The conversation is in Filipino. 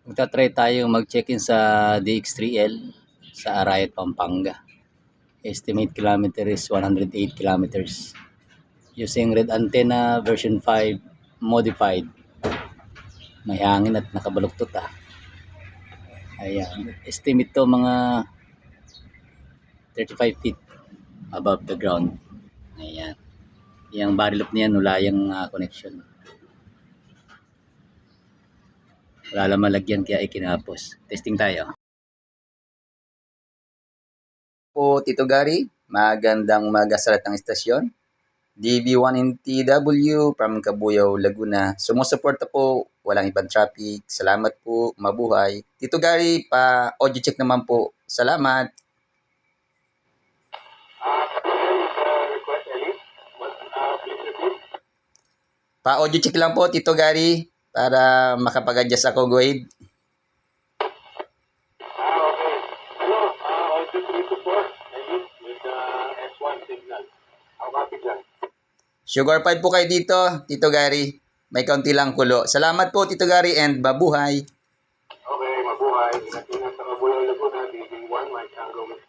Magta-try tayong mag-check-in sa DX3L sa Arayat, Pampanga. Estimate kilometer is 108 kilometers. Using red antenna version 5 modified. May hangin at nakabaluktot ah. Ayan. Estimate to mga 35 feet above the ground. Ayan. Yung body loop niyan, wala yung connection. Wala lang malagyan kaya ikinapos. Testing tayo. Po Tito Gary, magandang umaga sa lahat ng istasyon. DB1NTW from Cabuyao, Laguna. Sumusuporta po, walang ibang traffic. Salamat po, mabuhay. Tito Gary, pa-audio check naman po. Salamat. Pa-audio check lang po, Tito Gary, para makapag-adjust ako, go ahead. Okay. Hello, audio 3 to 4. With S1 signal. How copy dyan? Sugar 5 po kayo dito, Tito Gary. May kaunti lang kulo. Salamat po, Tito Gary, and mabuhay. Okay, mabuhay. Ingat-ingat sa Cabuyao, Laguna. DB1, Mike Tango with